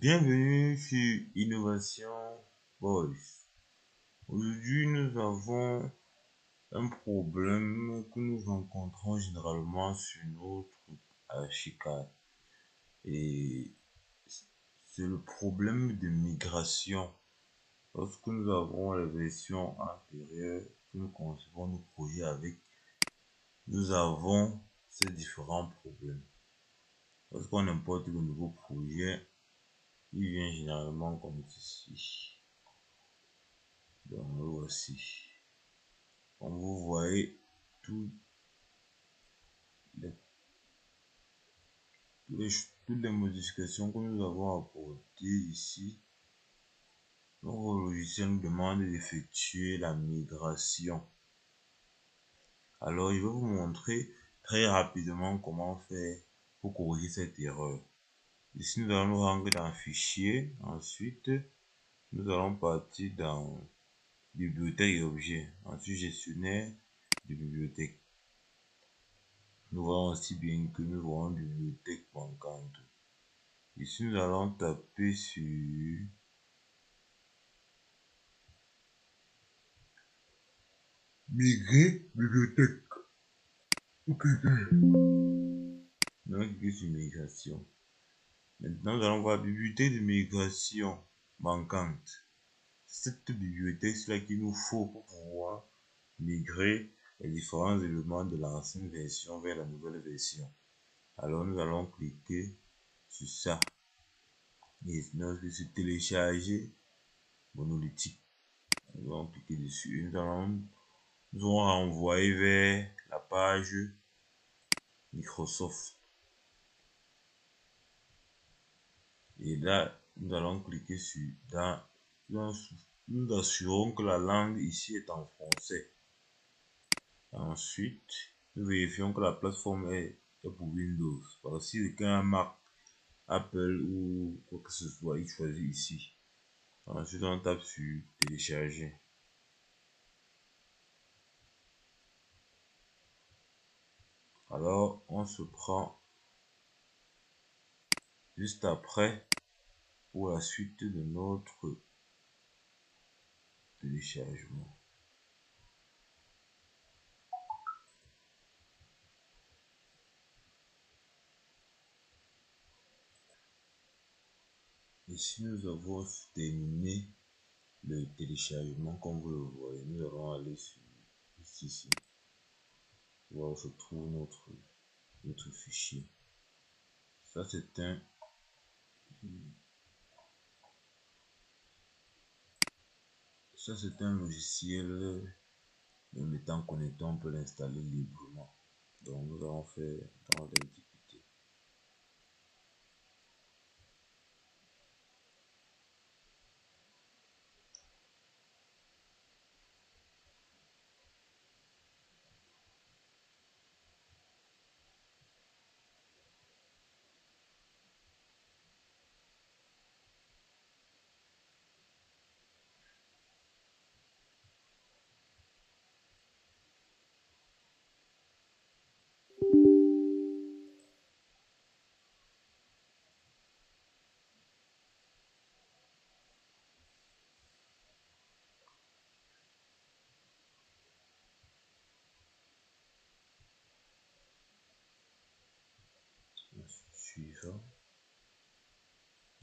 Bienvenue sur Innovation Voice. Aujourd'hui, nous avons un problème que nous rencontrons généralement sur notre archicad. Et c'est le problème de migration. Lorsque nous avons la version antérieure, que nous concevons nos projets avec, nous avons ces différents problèmes. Lorsqu'on importe le nouveau projet, il vient généralement comme ceci. Donc le voici. Comme vous voyez, toutes les modifications que nous avons apportées ici, notre logiciel nous demande d'effectuer la migration. Alors, je vais vous montrer très rapidement comment faire pour corriger cette erreur. Ici, nous allons nous rendre dans Fichier. Ensuite, nous allons partir dans Bibliothèque et objets. Ensuite, Gestionnaire de bibliothèque. Nous voyons aussi bien que nous voyons bibliothèque manquante. Ici, nous allons taper sur migrer bibliothèque. Donc, cliquez sur migration. Maintenant, nous allons voir bibliothèque de migration manquante. Cette bibliothèque, c'est là qu'il nous faut pour pouvoir migrer les différents éléments de l'ancienne version vers la nouvelle version. Alors, nous allons cliquer sur ça. Et lorsque c'est télécharger monolithique, nous allons cliquer dessus. Nous allons renvoyer vers la page Microsoft. Et là, nous allons cliquer sur nous assurons que la langue ici est en français. Ensuite, nous vérifions que la plateforme est pour Windows. Parce que si quelqu'un a un Mac, Apple ou quoi que ce soit, il choisit ici. Ensuite, on tape sur télécharger. Alors, on se prend juste après pour la suite de notre téléchargement. Ici, nous avons terminé le téléchargement comme vous le voyez. Nous allons aller sur ici. Où se trouve notre fichier. Ça, c'est un logiciel. Même étant connecté, on peut l'installer librement. Donc, nous allons faire dans l'exécuter. Suivant.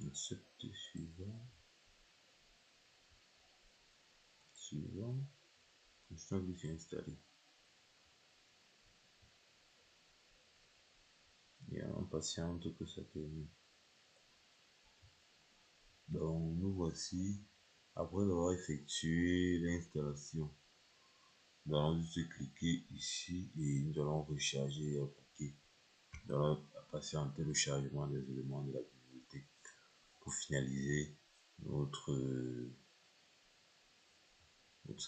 Accepter suivant. Suivant. Instant que c'est installé. Et on patiente que ça termine. Donc nous voici après avoir effectué l'installation. Nous allons juste cliquer ici et nous allons recharger et appliquer. Nous allons patienter le chargement des éléments de la bibliothèque pour finaliser notre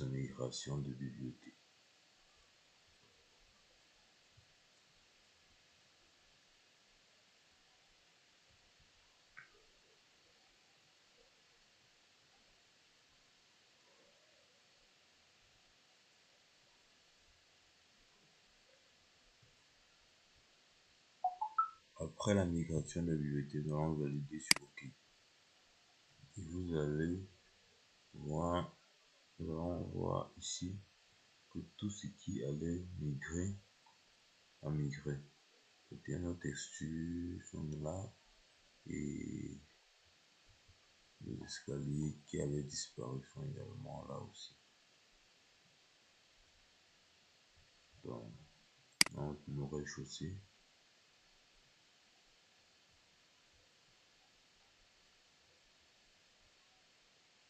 migration de bibliothèque. Après la migration de la bibliothèque, nous allons valider sur OK. Et vous allez voir, nous allons voir ici que tout ce qui allait migrer a migré. Et nos textures sont là et les escaliers qui avaient disparu sont également là aussi. Donc, nos rez-de-chaussée.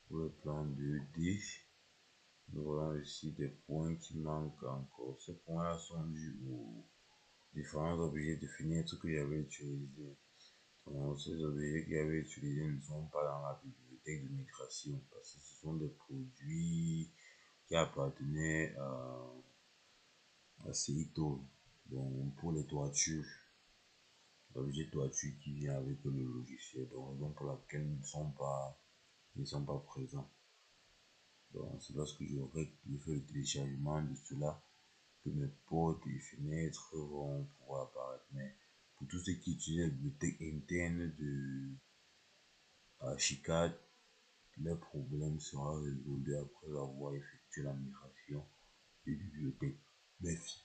Pour le plan 2D, nous voyons ici des points qui manquent encore. Ces points-là sont dus aux différents objets de fenêtre que j'avais utilisés. Donc, ces objets que j'avais utilisés ne sont pas dans la bibliothèque de migration parce que ce sont des produits qui appartenaient à Seito. Donc, pour les toitures, l'objet toiture qui vient avec le logiciel, donc raison pour laquelle ils ne sont pas présents. Donc, c'est parce que j'aurai fait le téléchargement de cela que mes portes et fenêtres vont pouvoir apparaître. Mais pour tous ceux qui utilisent la bibliothèque interne de Archicad, le problème sera résolu après avoir effectué la migration des bibliothèques. Merci.